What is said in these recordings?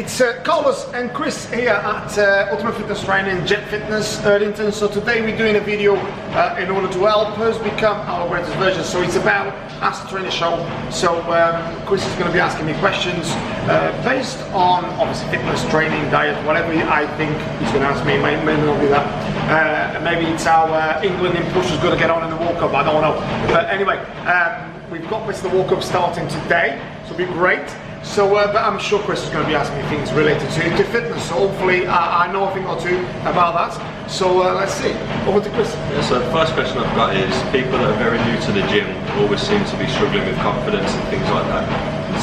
It's Carlos and Chris here at Ultimate Fitness Training, Jet Fitness, Erdington. So today we're doing a video in order to help us become our greatest version. So it's about Ask the Trainer show. So Chris is going to be asking me questions based on obviously fitness, training, diet, whatever I think he's going to ask me. Maybe not be that. Maybe it's how England in push is going to get on in the World Cup. I don't know. But anyway, we've got the World Cup starting today, so it'll be great. So, but I'm sure Chris is going to be asking me things related to fitness, so hopefully I know a thing or two about that. So let's see, over to Chris. Yeah, so the first question I've got is, people that are very new to the gym always seem to be struggling with confidence and things like that.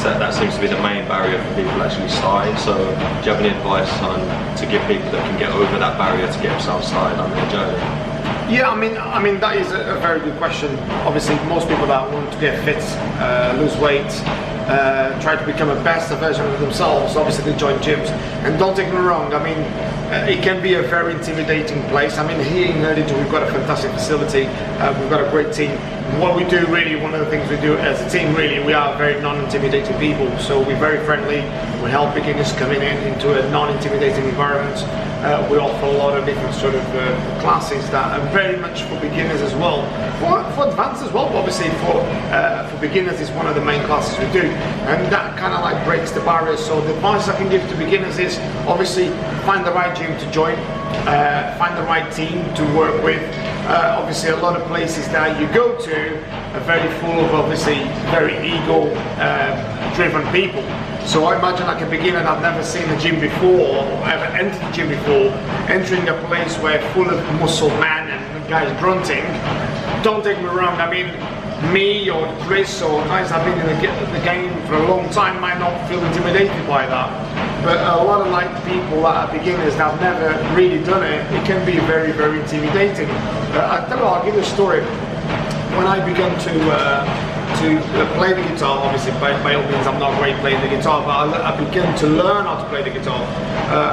So that seems to be the main barrier for people actually starting. So do you have any advice on to give people that can get over that barrier to get themselves started on their journey? Yeah, I mean that is a very good question. Obviously, most people that want to get fit, lose weight, try to become a best version of themselves, obviously they join gyms. And don't take me wrong, I mean, it can be a very intimidating place. I mean, here in Erdington we've got a fantastic facility, we've got a great team. What we do really, one of the things we do as a team really, we are very non-intimidating people. So we're very friendly, we help beginners coming into a non-intimidating environment. We offer a lot of different sort of classes that are very much for beginners as well, for advanced as well. But obviously for beginners is one of the main classes we do, and that kind of like breaks the barriers. So the advice I can give to beginners is obviously find the right gym to join, find the right team to work with. Obviously a lot of places that you go to are very full of obviously very ego driven people. So I imagine like a beginner that never seen a gym before, or ever entered the gym before, entering a place where full of muscle man and guys grunting. Don't take me wrong, I mean, me or Chris or guys that have been in the game for a long time might not feel intimidated by that. But a lot of like people that are beginners that have never really done it, it can be very, very intimidating. I'll give you a story. When I began to play the guitar, obviously by all means I'm not great playing the guitar, but I began to learn how to play the guitar,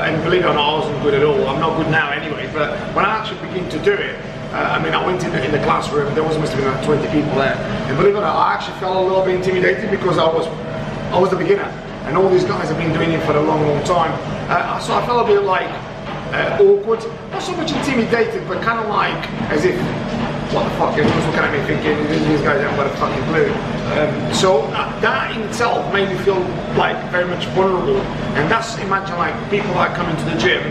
and believe it or not, I wasn't good at all. I'm not good now anyway, but when I actually began to do it, I mean, I went in the classroom, there must have been like 20 people there, and believe it or not, I actually felt a little bit intimidated because I was the beginner, and all these guys have been doing it for a long, long time, so I felt a bit like awkward, not so much intimidated, but kind of like as if, what the fuck, everyone's looking at me thinking, these guys haven't got a fucking clue. So that in itself made me feel like very much vulnerable. And that's, imagine like people that come into the gym,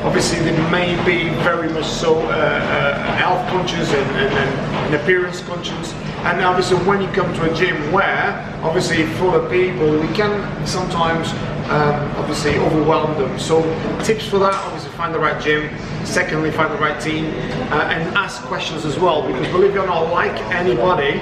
obviously they may be very much so health conscious and appearance conscious. And obviously when you come to a gym where, obviously full of people, we can sometimes obviously overwhelm them. So tips for that, obviously find the right gym. Secondly, find the right team and ask questions as well, because believe it or not, like anybody,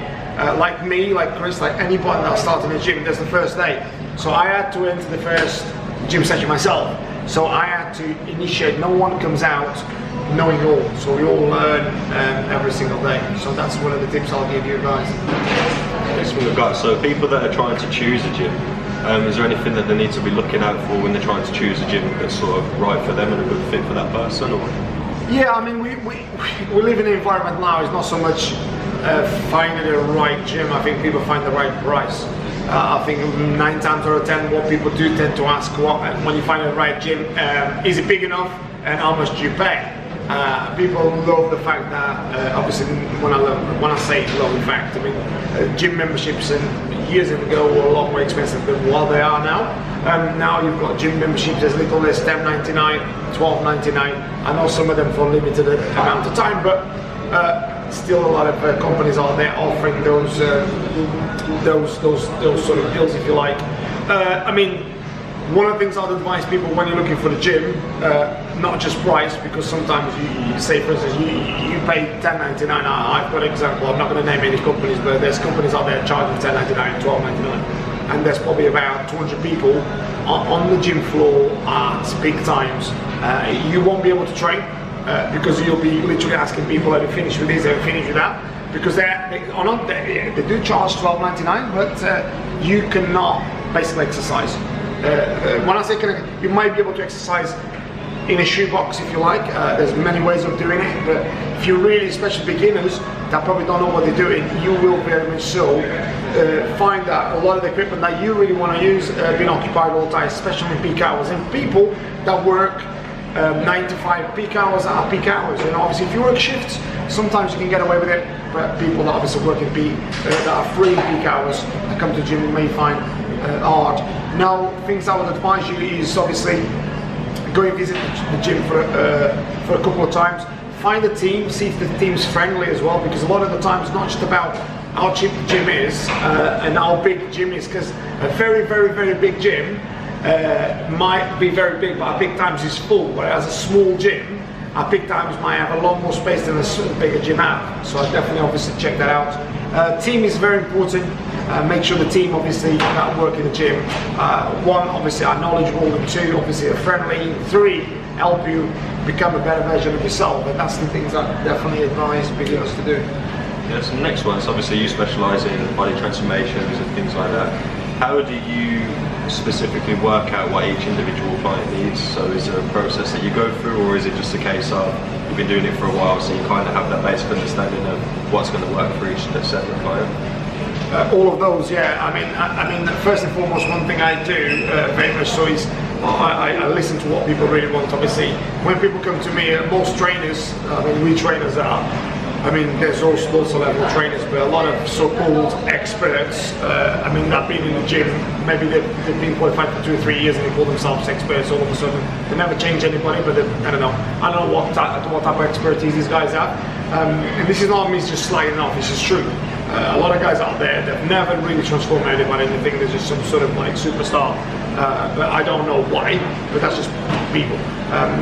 like me, like Chris, like anybody that started in a gym, there's the first day. So I had to enter the first gym session myself. So I had to initiate, no one comes out knowing all. So we all learn every single day. So that's one of the tips I'll give you guys. Next one we've got, so people that are trying to choose a gym, is there anything that they need to be looking out for when they're trying to choose a gym that's sort of right for them and a good fit for that person? Or? Yeah, I mean, we live in an environment now, it's not so much finding the right gym, I think people find the right price. I think 9 times out of 10 what people do tend to ask when you find the right gym, is it big enough and how much do you pay? People love the fact that, obviously when I say love the fact, I mean gym memberships and years ago were a lot more expensive than what they are now. Now you've got gym memberships as little as $10.99, $12.99. I know some of them for a limited amount of time, but still a lot of companies out there offering those sort of deals, if you like. I mean, one of the things I'd advise people when you're looking for the gym, not just price, because sometimes you say, for instance, you pay $10.99. I've got an example, I'm not going to name any companies, but there's companies out there charging $10.99, $12.99, and there's probably about 200 people on the gym floor at peak times. You won't be able to train because you'll be literally asking people, have you finished with this, have you finished with that? Because they do charge $12.99, but you cannot basically exercise. When I say you might be able to exercise in a shoebox if you like. There's many ways of doing it, but if you're really, especially beginners that probably don't know what they're doing, you will very much so find that a lot of the equipment that you really want to use being occupied all the time, especially in peak hours. And people that work 9 to 5 peak hours are peak hours. You know, obviously if you work shifts, sometimes you can get away with it, but people that obviously work in that are free peak hours that come to the gym, you may find hard. Now, things I would advise you is obviously go and visit the gym for a couple of times. Find a team, see if the team's friendly as well, because a lot of the time it's not just about how cheap the gym is and how big the gym is, because a very, very, very big gym might be very big, but at peak times is full, whereas a small gym at peak times might have a lot more space than a bigger gym have. So I definitely obviously check that out. Team is very important. Make sure the team obviously that work in the gym, one, obviously are knowledgeable, and two, obviously are friendly, three, help you become a better version of yourself. And that's the things I definitely advise beginners to do. Yes, and the next one is obviously you specialise in body transformations and things like that. How do you specifically work out what each individual client needs? So is there a process that you go through, or is it just a case of you've been doing it for a while, so you kind of have that basic understanding of what's going to work for each separate client? All of those, yeah. I mean, first and foremost, one thing I do very much so is I listen to what people really want. Obviously, when people come to me, most trainers, we trainers are. I mean, there's all sorts of level trainers, but a lot of so-called experts. I mean, that been in the gym, maybe they've been qualified for 2 or 3 years and they call themselves experts. All of a sudden, they never change anybody, but I don't know. I don't know what type of expertise these guys have. And this is not me just sliding off. It's just true. A lot of guys out there that never really transformed anybody. They think they're just some sort of like superstar, but I don't know why. But that's just people.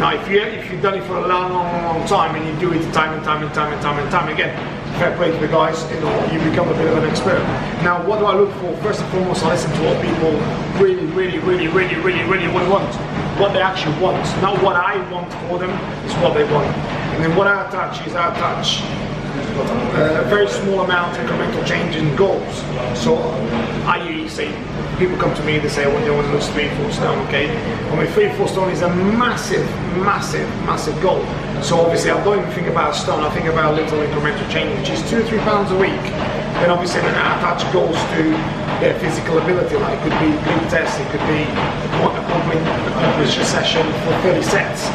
Now, if you've done it for a long time and you do it time and time again, fair play to the guys. You know, you become a bit of an expert. Now, what do I look for? First and foremost, I listen to what people really want. What they actually want, not what I want for them. It's what they want. And then what I attach a very small amount of incremental change in goals. So I usually say, people come to me, they say, I want to lose 3-4 stone, okay? I mean, 3-4 stone is a massive goal. So obviously I don't even think about a stone, I think about a little incremental change, which is 2 or 3 pounds a week. Then obviously then I attach goals to their physical ability, like it could be glute tests, it could be accomplish a session for 30 sets.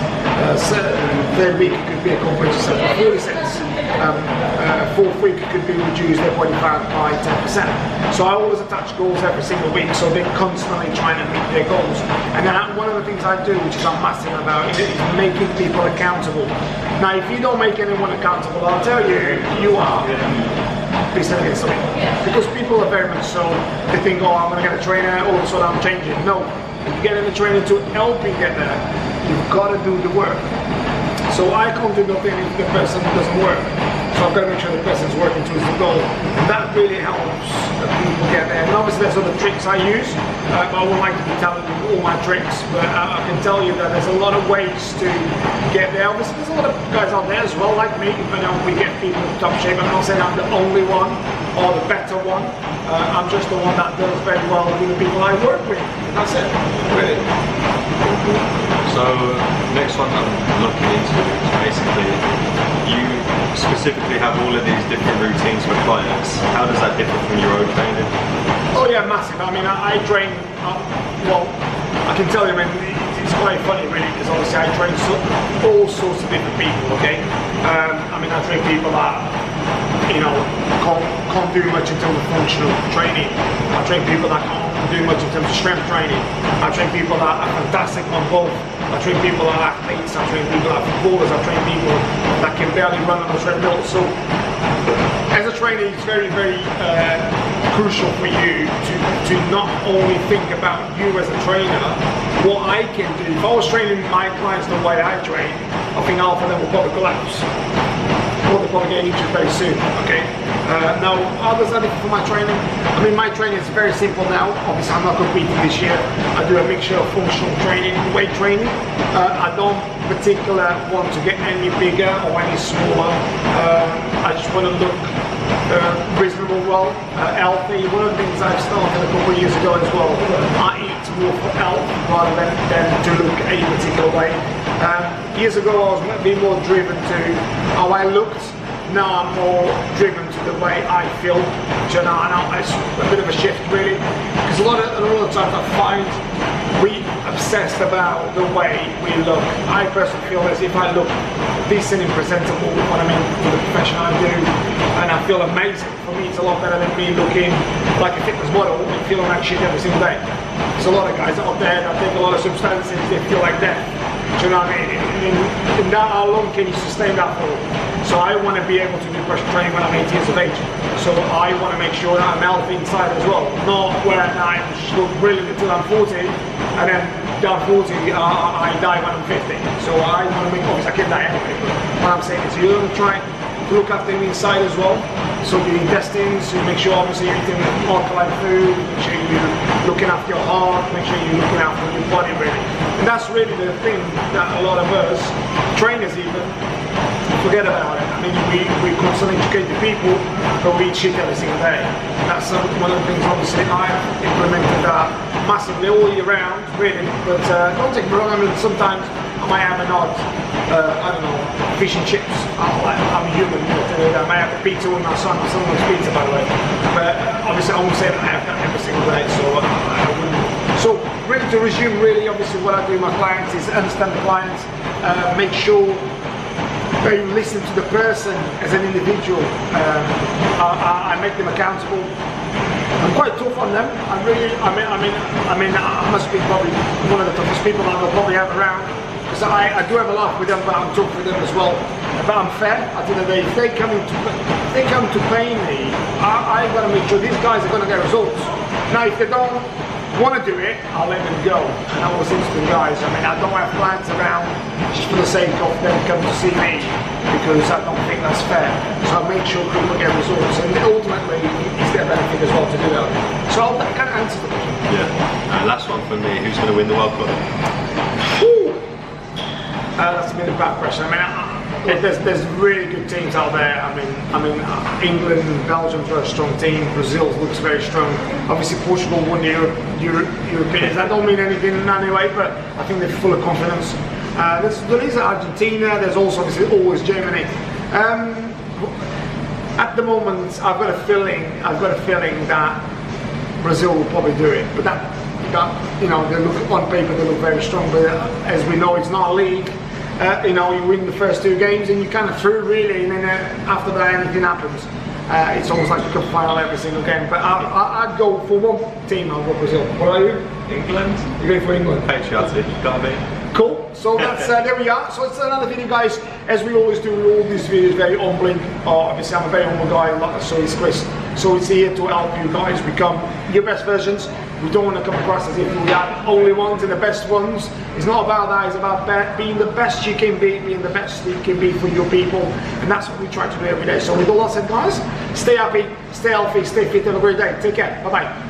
Third week it could be accomplish a session for 40 sets. Fourth week it could be reduced their body fat by 10%. So I always attach goals every single week, so they're constantly trying to meet their goals. And then one of the things I do, which is I'm massive about, is making people accountable. Now, if you don't make anyone accountable, I'll tell you, you are pissing against something. Because people are very much so, they think, oh, I'm going to get a trainer, all of a sudden I'm changing. No, if you get in a trainer to help you get there, you've got to do the work. So I can't do nothing if the person doesn't work. So I've got to make sure the person's working towards the goal. And that really helps people get there. And obviously there's other tricks I use. I wouldn't like to be telling you all my tricks, but I can tell you that there's a lot of ways to get there. Obviously there's a lot of guys out there as well, like me, but we get people in top shape. I'm not saying I'm the only one or the better one. I'm just the one that does very well with the people I work with. That's it, really. So next one I'm looking into is basically you specifically have all of these different routines for clients. How does that differ from your own training? Oh yeah, massive. I mean, I train, well, I can tell you, I mean, it's quite funny really, because obviously I train all sorts of different people, okay? I mean, I train people that, you know, can't do much in terms of functional training. I train people that can't do much in terms of strength training. I train people that are fantastic on both. I train people that are athletes, I train people that are footballers, I train people that can barely run on a treadmill. So as a trainer, it's very crucial for you to not only think about you as a trainer, what I can do. If I was training my clients the way I train, I think half of them will probably collapse. Or they'll probably get injured very soon, okay? Now, how does that differ from my training? I mean, my training is very simple now. Obviously, I'm not competing this year. I do a mixture of functional training and weight training. I don't particularly want to get any bigger or any smaller. I just want to look reasonable well, healthy. One of the things I've started a couple of years ago as well, I eat more for health rather than to look a particular way. Years ago I was a bit more driven to how I looked. Now I'm more driven to to the way I feel. You know, and it's a bit of a shift really, because a lot of times I find we obsessed about the way we look. I personally feel as if I look decent and presentable, what I mean, for the profession I do, and I feel amazing. For me, it's a lot better than me looking like a fitness model and feeling like shit every single day. There's a lot of guys out there that take a lot of substances, they feel like death. Do you know what I mean? And how long can you sustain that for? So I want to be able to do pressure training when I'm 8 years of age. So I want to make sure that I'm healthy inside as well. Not where I look brilliant until I'm 40, and then down 40, I die when I'm 50. So I want to make, obviously I can die anyway, but what I'm saying is you're going to try to look after the inside as well. So your intestines, you make sure obviously you're eating alkaline food, make sure you're looking after your heart, make sure you're looking after your body really. And that's really the thing that a lot of us, trainers even, forget about it. I mean, we constantly educate the people, but we eat shit every single day. That's one of the things obviously I've implemented massively all year round, really. But don't take me wrong, I mean, sometimes I might have an odd, I don't know, fish and chips. I'm a human, I might have a pizza with my son, someone's pizza by the way. But obviously I won't say that I have that every single day, so I wouldn't. So really to resume, really obviously what I do with my clients is understand the clients, make sure they listen to the person as an individual. I make them accountable. I'm quite tough on them. I must be probably one of the toughest people that I'll probably have around. Because I do have a laugh with them, but I'm tough with them as well. But I'm fair. At the end of the day, if they come to pay me, I've got to make sure these guys are going to get results. Now, if they don't want to do it, I'll let them go. And I was instant guys. I mean, I don't have clients around just for the sake of them coming to see me, because I don't think that's fair. So I make sure people get results, and ultimately it's their benefit as well to do that. So I'll kind of answer the question. Yeah. Last one for me. Who's going to win the World Cup? That's a bit of a bad question. I mean, there's really good teams out there. I mean, England and Belgium are a strong team. Brazil looks very strong. Obviously, Portugal won the Europeans. That don't mean anything in any way, but I think they're full of confidence. There is Argentina. There's also obviously always Germany. At the moment, I've got a feeling that Brazil will probably do it, but that you know, they look on paper, they look very strong. But as we know, it's not a league. You know, you win the first 2 games and you're kind of through really, and then after that anything happens. It's almost like a cup final every single game. But I'd go for one team. I'll go Brazil. What are you? England. You're going for England. Patriotic, gotta be. Cool. So that's there we are. So it's another video, guys. As we always do, all these videos very humbling. Obviously, I'm a very humble guy. So is Chris. So it's here to help you guys become your best versions. We don't want to come across as if we are the only ones and the best ones. It's not about that. It's about being the best you can be, being the best you can be for your people, and that's what we try to do every day. So with all that said, guys, stay happy, stay healthy, stay fit. Have a great day. Take care. Bye bye.